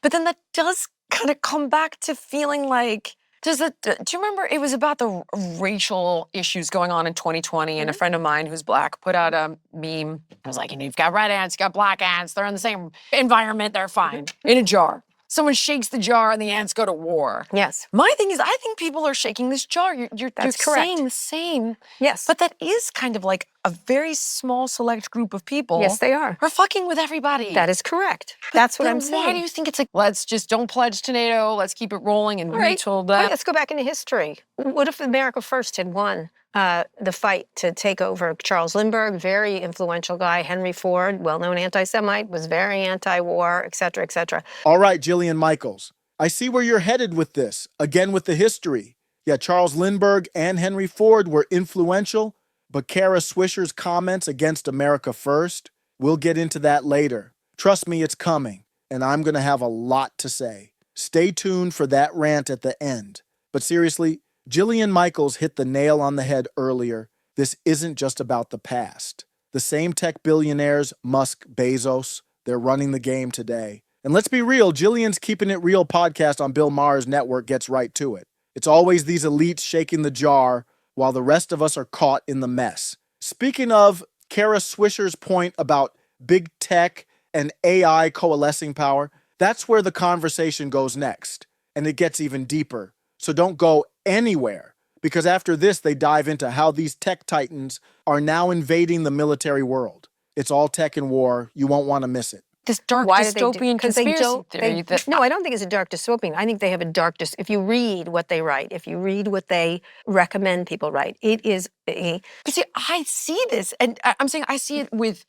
But then that does kind of come back to feeling like, do you remember it was about the racial issues going on in 2020 and a friend of mine who's black put out a meme. I was like, you've got red ants, you got black ants, they're in the same environment, they're fine, in a jar. Someone shakes the jar and the ants go to war. Yes. My thing is, I think people are shaking this jar. You're saying the same. Yes. But that is kind of like a very small select group of people. Yes, they are. Are fucking with everybody. That is correct. That's what I'm saying. Why do you think it's like, let's just don't pledge to NATO, let's keep it rolling and wait till that? All right, let's go back into history. What if America First had won the fight to take over? Charles Lindbergh, very influential guy. Henry Ford, well-known anti-Semite, was very anti-war, et cetera, et cetera. All right, Jillian Michaels, I see where you're headed with this. Again, with the history. Yeah, Charles Lindbergh and Henry Ford were influential, but Kara Swisher's comments against America First, we'll get into that later. Trust me, it's coming, and I'm going to have a lot to say. Stay tuned for that rant at the end. But seriously, Jillian Michaels hit the nail on the head earlier. This isn't just about the past. The same tech billionaires, Musk, Bezos, they're running the game today. And let's be real, Jillian's Keepin It Real podcast on Bill Maher's network gets right to it. It's always these elites shaking the jar while the rest of us are caught in the mess. Speaking of Kara Swisher's point about big tech and AI coalescing power, that's where the conversation goes next. And it gets even deeper. So don't go anywhere, because after this, they dive into how these tech titans are now invading the military world. It's all tech and war. You won't want to miss it. This dark dystopian conspiracy theory. No, I don't think it's a dark dystopian. I think they have a dark if you read what they write, if you read what they recommend people write, it is a... But see, I see this, and I'm saying I see it with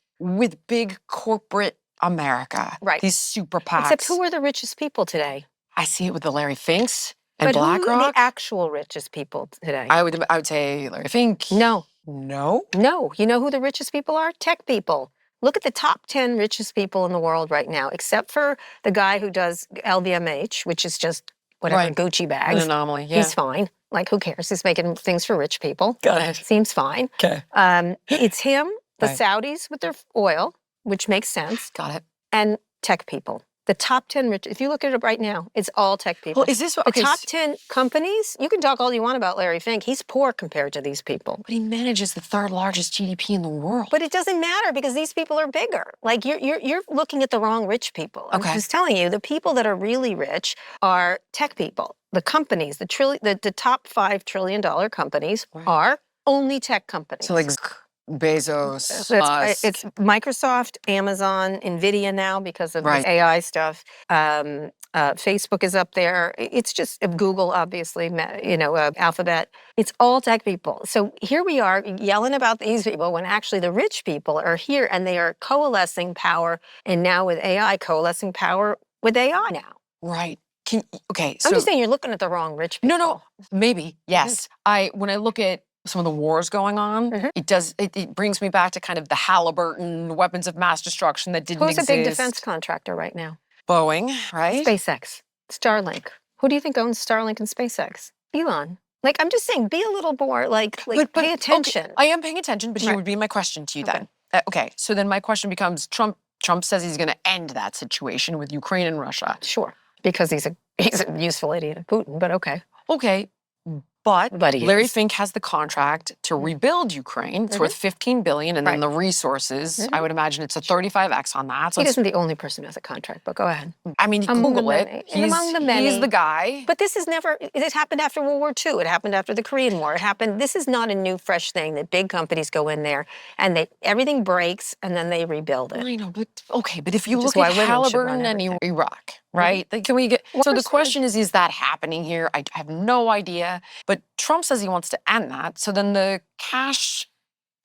big corporate America. Right. These super PACs. Except who are the richest people today? I see it with the Larry Finks and but BlackRock. Who are the actual richest people today? I would say Larry Fink. No. No? No. You know who the richest people are? Tech people. Look at the top 10 richest people in the world right now, except for the guy who does LVMH, which is just whatever, Gucci bags. An anomaly, yeah. He's fine. Like, who cares? He's making things for rich people. Got it. Seems fine. Okay. It's him, the Saudis with their oil, which makes sense. Got it. And tech people. The top 10 rich, if you look at it right now, it's all tech people. Well, is this okay? The top 10 companies, you can talk all you want about Larry Fink. He's poor compared to these people. But he manages the third largest GDP in the world. But it doesn't matter because these people are bigger. Like you're looking at the wrong rich people. I'm just telling you, the people that are really rich are tech people. The companies, the top $5 trillion companies are only tech companies. So like Bezos, Musk. It's Microsoft, Amazon, NVIDIA now because of the AI stuff. Facebook is up there. It's just Google, obviously, Alphabet. It's all tech people. So here we are yelling about these people when actually the rich people are here and they are coalescing power. And now with AI, coalescing power with AI now. Right. So I'm just saying you're looking at the wrong rich people. No, maybe, yes. When I look at some of the wars going on, it brings me back to kind of the Halliburton weapons of mass destruction that didn't exist. Who's a big defense contractor right now? Boeing, right? SpaceX, Starlink. Who do you think owns Starlink and SpaceX? Elon. Like, I'm just saying, be a little more, but pay attention. Okay, I am paying attention, but here would be my question to you then. So then my question becomes, Trump says he's going to end that situation with Ukraine and Russia. Sure, because he's a useful idiot, Putin, but okay. Okay. But Larry Fink has the contract to rebuild Ukraine. It's worth $15 billion, and then the resources, I would imagine it's a 35x on that. So he isn't the only person who has a contract, but go ahead. I mean, Google it. Among the many. He's the guy. But this is it happened after World War II. It happened after the Korean War. This is not a new, fresh thing that big companies go in there and everything breaks and then they rebuild it. I know, but if you look at Halliburton and Iraq, right? Can we get, so the question is that happening here? I have no idea. But Trump says he wants to end that. So then the cash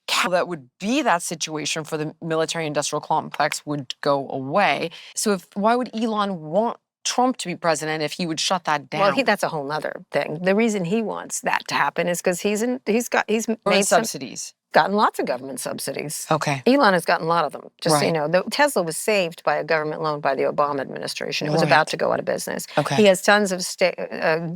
cow that would be that situation for the military-industrial complex would go away. So why would Elon want Trump to be president if he would shut that down? Well, that's a whole other thing. The reason he wants that to happen is because he's made subsidies. gotten lots of government subsidies. Okay. Elon has gotten a lot of them. Just so you Right. know, Tesla was saved by a government loan by the Obama administration. It was Right. about to go out of business. Okay. He has tons of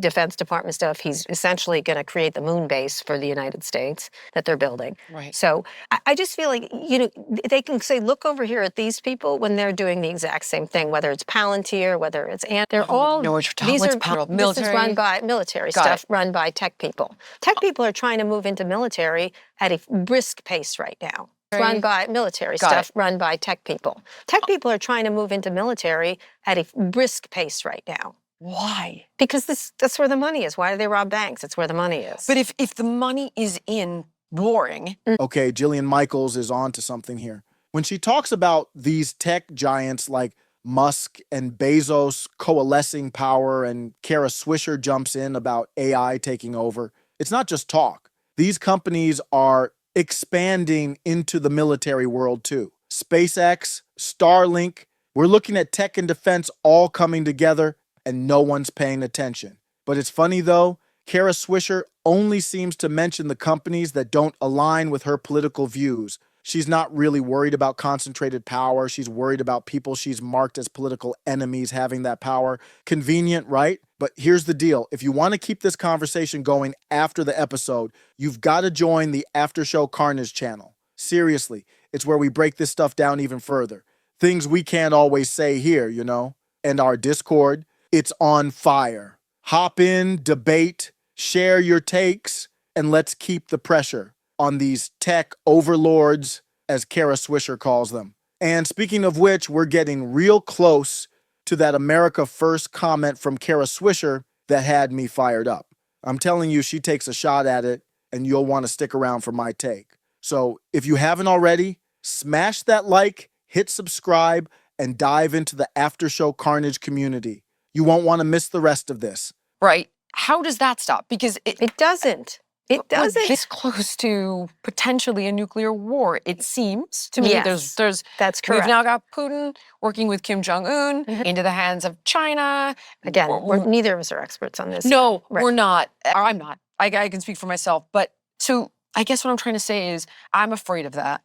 Defense Department stuff. He's essentially going to create the moon base for the United States that they're building. Right. So I just feel like, you know, they can say, look over here at these people when they're doing the exact same thing, whether it's Palantir, whether it's they're all know what you're talking. these What's are military? This is run by military Got stuff it. run by tech people. Tech people are trying to move into military at a brisk pace right now. Run by military Got stuff it. run by tech people. Tech people are trying to move into military at a brisk pace right now. Why? Because that's where the money is. Why do they rob banks? It's where the money is. But if the money is in warring. Okay, Jillian Michaels is on to something here. When she talks about these tech giants like Musk and Bezos coalescing power and Kara Swisher jumps in about AI taking over, it's not just talk. These companies are expanding into the military world too. SpaceX, Starlink, we're looking at tech and defense all coming together and no one's paying attention. But it's funny though, Kara Swisher only seems to mention the companies that don't align with her political views. She's not really worried about concentrated power. She's worried about people she's marked as political enemies having that power. Convenient, right? But here's the deal. If you want to keep this conversation going after the episode, you've got to join the After Show Carnage channel. Seriously, it's where we break this stuff down even further. Things we can't always say here, you know? And our Discord, it's on fire. Hop in, debate, share your takes, and let's keep the pressure on these tech overlords, as Kara Swisher calls them. And speaking of which, we're getting real close to that America First comment from Kara Swisher that had me fired up. I'm telling you, she takes a shot at it, and you'll want to stick around for my take. So if you haven't already, smash that like, hit subscribe, and dive into the After Show Carnage community. You won't want to miss the rest of this. Right. How does that stop? Because it doesn't. It doesn't. We're this close to potentially a nuclear war, it seems to me. Yes, that's correct. We've now got Putin working with Kim Jong-un into the hands of China. Again, neither of us are experts on this. No, we're not. I'm not. I can speak for myself. But so I guess what I'm trying to say is I'm afraid of that.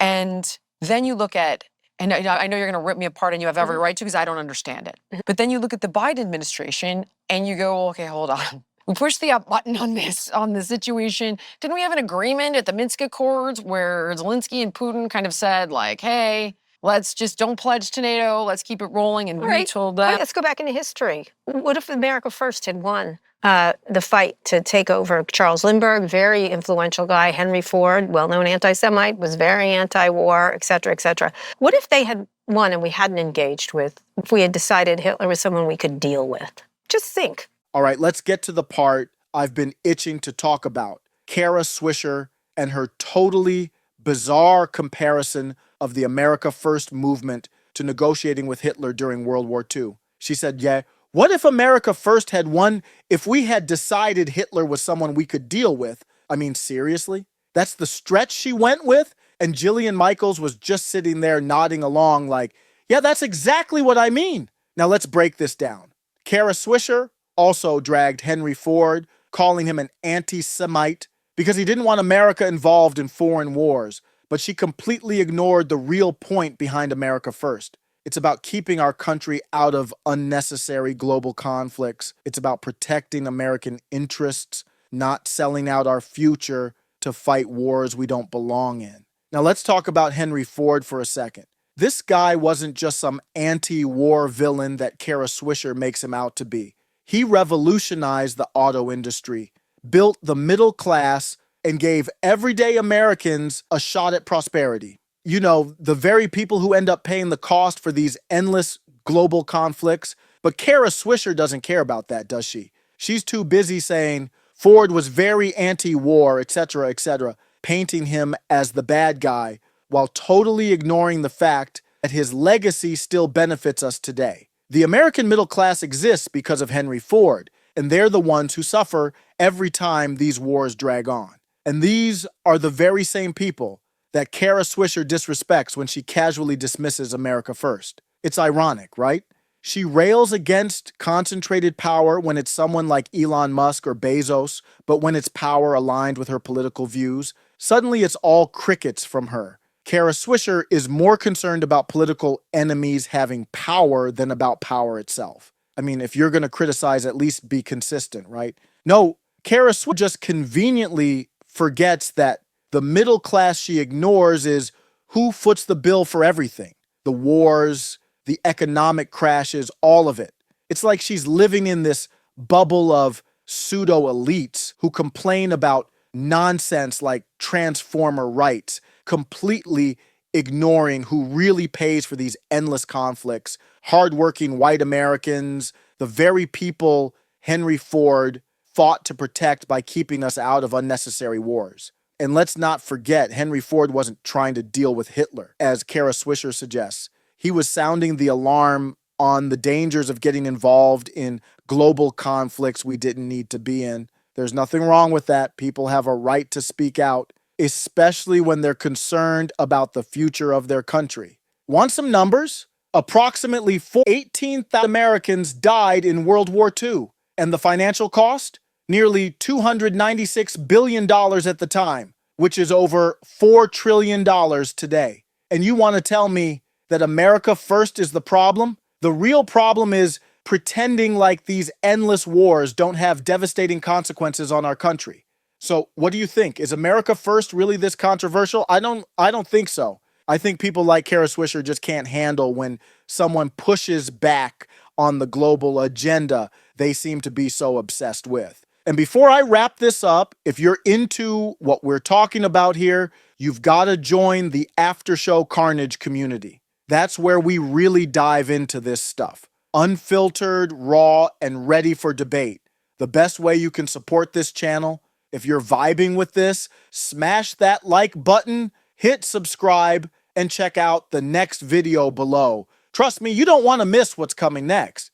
And then you look at, and I know you're going to rip me apart and you have every right to because I don't understand it. But then you look at the Biden administration and you go, okay, hold on. We pushed the up button on this situation. Didn't we have an agreement at the Minsk Accords where Zelensky and Putin kind of said, like, hey, let's just don't pledge to NATO. Let's keep it rolling. And we told them. Let's go back into history. What if America First had won the fight to take over? Charles Lindbergh, very influential guy. Henry Ford, well-known anti-Semite, was very anti-war, et cetera, et cetera. What if they had won and we hadn't engaged with, if we had decided Hitler was someone we could deal with? Just think. All right, let's get to the part I've been itching to talk about. Kara Swisher and her totally bizarre comparison of the America First movement to negotiating with Hitler during World War II. She said, yeah, what if America First had won if we had decided Hitler was someone we could deal with? I mean, seriously? That's the stretch she went with? And Jillian Michaels was just sitting there nodding along like, yeah, that's exactly what I mean. Now let's break this down. Kara Swisher also dragged Henry Ford, calling him an anti-Semite because he didn't want America involved in foreign wars, but she completely ignored the real point behind America First. It's about keeping our country out of unnecessary global conflicts. It's about protecting American interests, not selling out our future to fight wars we don't belong in. Now let's talk about Henry Ford for a second. This guy wasn't just some anti-war villain that Kara Swisher makes him out to be. He revolutionized the auto industry, built the middle class, and gave everyday Americans a shot at prosperity. You know, the very people who end up paying the cost for these endless global conflicts. But Kara Swisher doesn't care about that, does she? She's too busy saying Ford was very anti-war, etc., painting him as the bad guy while totally ignoring the fact that his legacy still benefits us today. The American middle class exists because of Henry Ford, and they're the ones who suffer every time these wars drag on. And these are the very same people that Kara Swisher disrespects when she casually dismisses America First. It's ironic, right? She rails against concentrated power when it's someone like Elon Musk or Bezos, but when it's power aligned with her political views, Suddenly it's all crickets from her. Kara Swisher is more concerned about political enemies having power than about power itself. I mean, if you're going to criticize, at least be consistent, right? No, Kara Swisher just conveniently forgets that the middle class she ignores is who foots the bill for everything. The wars, the economic crashes, all of it. It's like she's living in this bubble of pseudo-elites who complain about nonsense like transformer rights, completely ignoring who really pays for these endless conflicts: hardworking white Americans, the very people Henry Ford fought to protect by keeping us out of unnecessary wars. And let's not forget, Henry Ford wasn't trying to deal with Hitler, as Kara Swisher suggests. He was sounding the alarm on the dangers of getting involved in global conflicts we didn't need to be in. There's nothing wrong with that. People have a right to speak out, especially when they're concerned about the future of their country. Want some numbers? Approximately 18,000 Americans died in World War II. And the financial cost? Nearly $296 billion at the time, which is over $4 trillion today. And you want to tell me that America first is the problem? The real problem is pretending like these endless wars don't have devastating consequences on our country. So what do you think? Is America first really this controversial? I don't think so. I think people like Kara Swisher just can't handle when someone pushes back on the global agenda they seem to be so obsessed with. And before I wrap this up, if you're into what we're talking about here, you've got to join the After Show Carnage community. That's where we really dive into this stuff. Unfiltered, raw, and ready for debate. The best way you can support this channel, if you're vibing with this, smash that like button, hit subscribe, and check out the next video below. Trust me, you don't want to miss what's coming next.